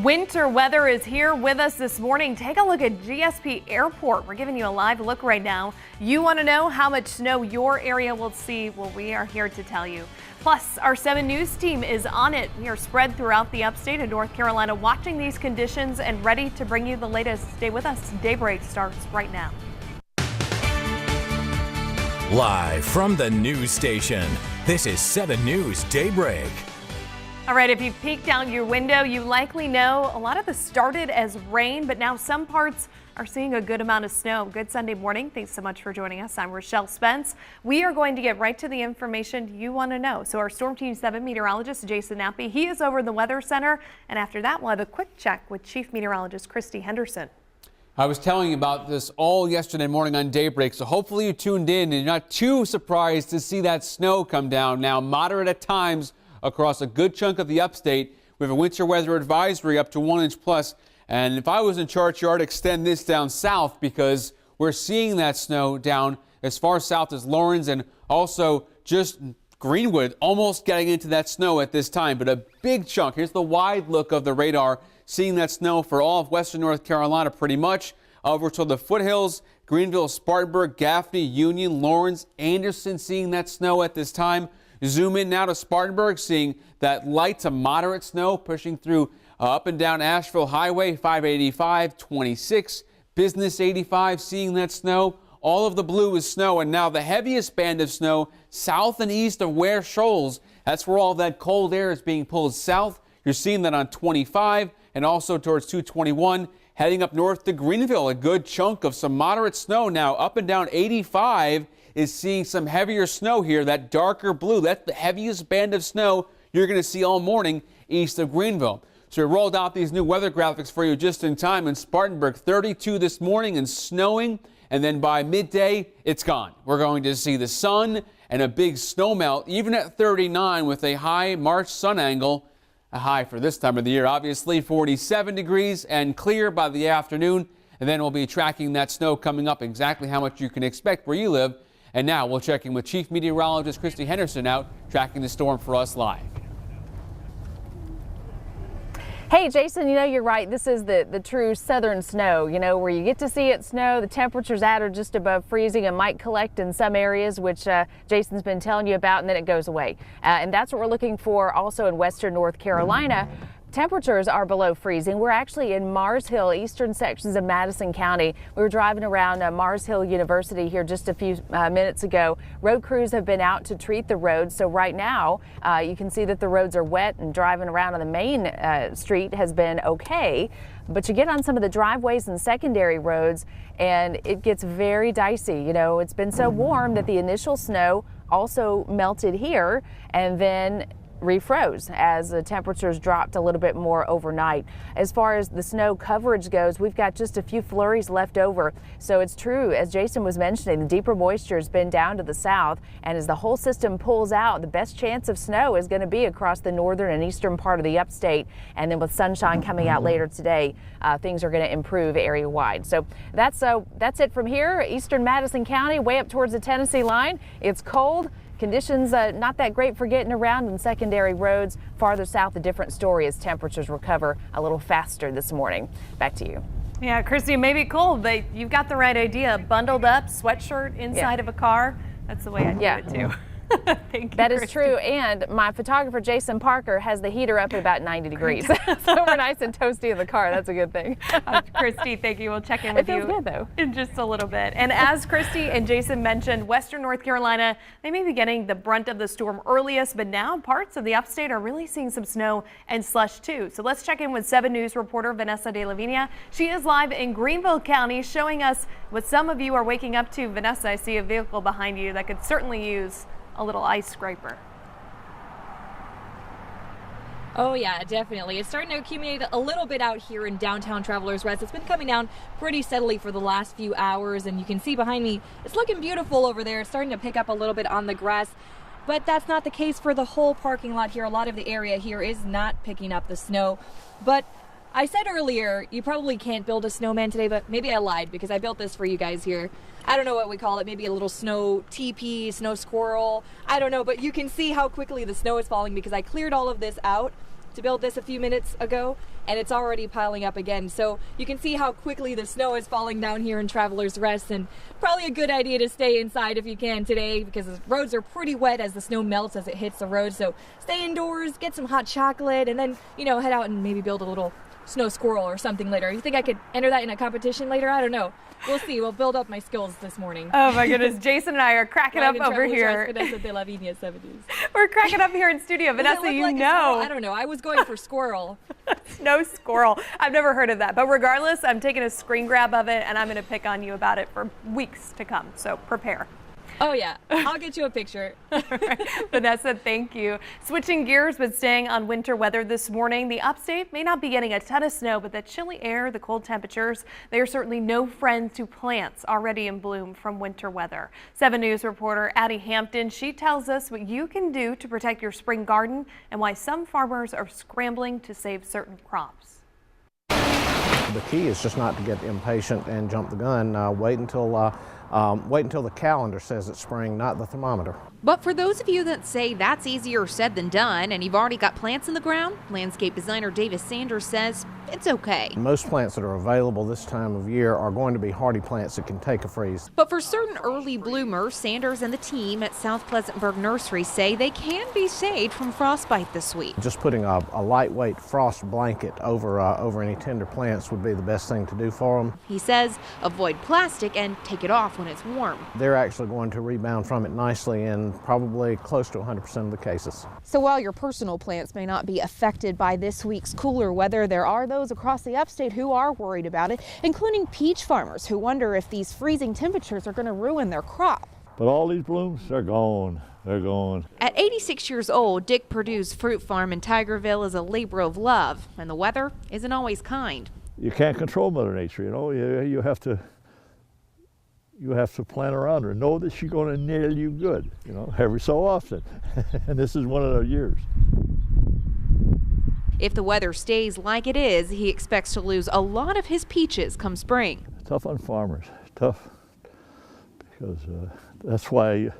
Winter weather is here with us this morning. Take a look at GSP Airport. We're giving you a live look right now. You want to know how much snow your area will see? Well, we are here to tell you. Plus, our 7 News team is on it. We are spread throughout the upstate of North Carolina watching these conditions and ready to bring you the latest. Stay with us. Daybreak starts right now. Live from the news station, this is 7 News Daybreak. All right, if you've peeked out your window, you likely know a lot of this started as rain, but now some parts are seeing a good amount of snow. Good Sunday morning. Thanks so much for joining us. I'm Rochelle Spence. We are going to get right to the information you want to know. So our Storm Team 7 meteorologist, Jason Nappy, he is over in the Weather Center. And after that, we'll have a quick check with Chief Meteorologist Christy Henderson. I was telling you about this all yesterday morning on Daybreak, so hopefully you tuned in and you're not too surprised to see that snow come down. Now, moderate at times across a good chunk of the upstate. We have a winter weather advisory up to 1 inch plus. And if I was in charge, I'd extend this down south because we're seeing that snow down as far south as Lawrence and also just Greenwood, almost getting into that snow at this time. But a big chunk. Here's the wide look of the radar, seeing that snow for all of western North Carolina pretty much. Over to the foothills, Greenville-Spartanburg, Gaffney, Union, Lawrence, Anderson, seeing that snow at this time. Zoom in now to Spartanburg, seeing that light to moderate snow pushing through up and down Asheville Highway, 585, 26, Business 85, seeing that snow. All of the blue is snow, and now the heaviest band of snow south and east of Ware Shoals. That's where all that cold air is being pulled south. You're seeing that on 25 and also towards 221. Heading up north to Greenville, a good chunk of some moderate snow now up and down 85 is seeing some heavier snow here. That darker blue, that's the heaviest band of snow you're going to see all morning east of Greenville. So we rolled out these new weather graphics for you just in time. In Spartanburg, 32 this morning and snowing, and then by midday, it's gone. We're going to see the sun and a big snow melt, even at 39 with a high March sun angle. A high for this time of the year, obviously 47 degrees and clear by the afternoon. And then we'll be tracking that snow coming up, exactly how much you can expect where you live. And now we'll check in with Chief Meteorologist Christy Henderson out tracking the storm for us live. Hey, Jason, you know, you're right. This is the true southern snow, you know, where you get to see it snow. The temperatures at are just above freezing and might collect in some areas, which Jason's been telling you about, and then it goes away. And that's what we're looking for also in western North Carolina. Temperatures are below freezing. We're actually in Mars Hill, eastern sections of Madison County. We were driving around Mars Hill University here just a few minutes ago. Road crews have been out to treat the roads. So right now you can see that the roads are wet, and driving around on the main street has been okay. But you get on some of the driveways and secondary roads and it gets very dicey. You know, it's been so warm that the initial snow also melted here and then refroze as the temperatures dropped a little bit more overnight. As far as the snow coverage goes, we've got just a few flurries left over. So it's true, as Jason was mentioning, the deeper moisture has been down to the south, and as the whole system pulls out, the best chance of snow is going to be across the northern and eastern part of the upstate. And then with sunshine coming out later today, things are going to improve area wide. So that's it from here, eastern Madison County, way up towards the Tennessee line. It's cold. Conditions not that great for getting around in secondary roads. Farther south, a different story as temperatures recover a little faster this morning. Back to you. Yeah, Christy, maybe cold, but you've got the right idea. Bundled up, sweatshirt inside of a car. That's the way I do it too. Thank you, that is Christy. true, and my photographer Jason Parker has the heater up at about 90 degrees. So we're nice and toasty in the car. That's a good thing. Christy, thank you. We'll check in with you good, though. In just a little bit. And as Christy and Jason mentioned, western North Carolina, they may be getting the brunt of the storm earliest, but now parts of the upstate are really seeing some snow and slush too. So let's check in with 7 News reporter Vanessa De La Vinia. She is live in Greenville County showing us what some of you are waking up to. Vanessa, I see a vehicle behind you that could certainly use a little ice scraper. Oh yeah, definitely. It's starting to accumulate a little bit out here in downtown Travelers Rest. It's been coming down pretty steadily for the last few hours, and you can see behind me, it's looking beautiful over there. It's starting to pick up a little bit on the grass, but that's not the case for the whole parking lot here. A lot of the area here is not picking up the snow, but I said earlier, you probably can't build a snowman today, but maybe I lied because I built this for you guys here. I don't know what we call it, maybe a little snow teepee, snow squirrel, I don't know, but you can see how quickly the snow is falling because I cleared all of this out to build this a few minutes ago, and it's already piling up again. So you can see how quickly the snow is falling down here in Travelers Rest, and probably a good idea to stay inside if you can today, because the roads are pretty wet as the snow melts as it hits the road. So stay indoors, get some hot chocolate, and then, you know, head out and maybe build a little snow squirrel or something later. You think I could enter that in a competition later? I don't know. We'll see. We'll build up my skills this morning. Oh my goodness, Jason and I are cracking up over here. Vanessa de la Viña 70s. We're cracking up here in studio. Vanessa, you like know. I don't know. I was going for squirrel. Snow squirrel. I've never heard of that. But regardless, I'm taking a screen grab of it, and I'm going to pick on you about it for weeks to come. So prepare. Oh yeah, I'll get you a picture. Vanessa, thank you. Switching gears, but staying on winter weather this morning, the upstate may not be getting a ton of snow, but the chilly air, the cold temperatures, they are certainly no friend to plants already in bloom from winter weather. 7 News reporter Addie Hampton, she tells us what you can do to protect your spring garden and why some farmers are scrambling to save certain crops. The key is just not to get impatient and jump the gun. Wait until the calendar says it's spring, not the thermometer. But for those of you that say that's easier said than done and you've already got plants in the ground, landscape designer Davis Sanders says it's okay. Most plants that are available this time of year are going to be hardy plants that can take a freeze. But for certain early bloomers, Sanders and the team at South Pleasantburg Nursery say they can be saved from frostbite this week. Just putting a lightweight frost blanket over any tender plants would be the best thing to do for them. He says avoid plastic and take it off when it's warm. They're actually going to rebound from it nicely in probably close to 100% of the cases. So while your personal plants may not be affected by this week's cooler weather, there are those across the upstate who are worried about it, including peach farmers who wonder if these freezing temperatures are going to ruin their crop. But all these blooms, they're gone. They're gone. At 86 years old, Dick Perdue's fruit farm in Tigerville is a labor of love, and the weather isn't always kind. You can't control Mother Nature, you know. You have to plan around her, know that she's going to nail you good, you know, every so often. And this is one of those years. If the weather stays like it is, he expects to lose a lot of his peaches come spring. Tough on farmers, tough, because that's why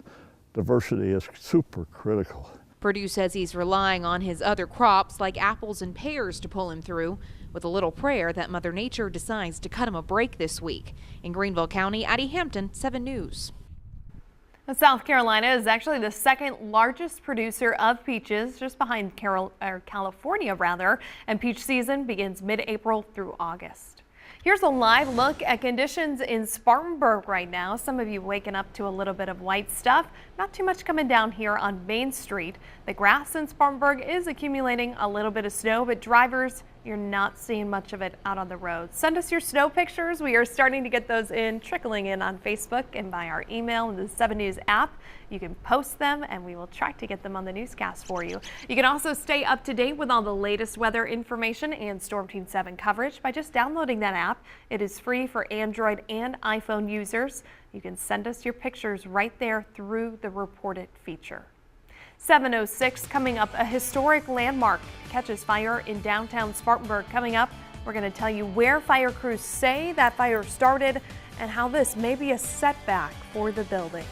diversity is super critical. Perdue says he's relying on his other crops like apples and pears to pull him through, with a little prayer that Mother Nature decides to cut him a break this week. In Greenville County, Addie Hampton, 7 News. South Carolina is actually the second largest producer of peaches, just behind California, and peach season begins mid-April through August. Here's a live look at conditions in Spartanburg right now. Some of you waking up to a little bit of white stuff. Not too much coming down here on Main Street. The grass in Spartanburg is accumulating a little bit of snow, but drivers, you're not seeing much of it out on the road. Send us your snow pictures. We are starting to get those trickling in on Facebook and by our email in the 7 News app. You can post them and we will try to get them on the newscast for you. You can also stay up to date with all the latest weather information and Storm Team 7 coverage by just downloading that app. It is free for Android and iPhone users. You can send us your pictures right there through the Report It feature. 7:06 coming up, a historic landmark catches fire in downtown Spartanburg. Coming up, we're going to tell you where fire crews say that fire started and how this may be a setback for the building.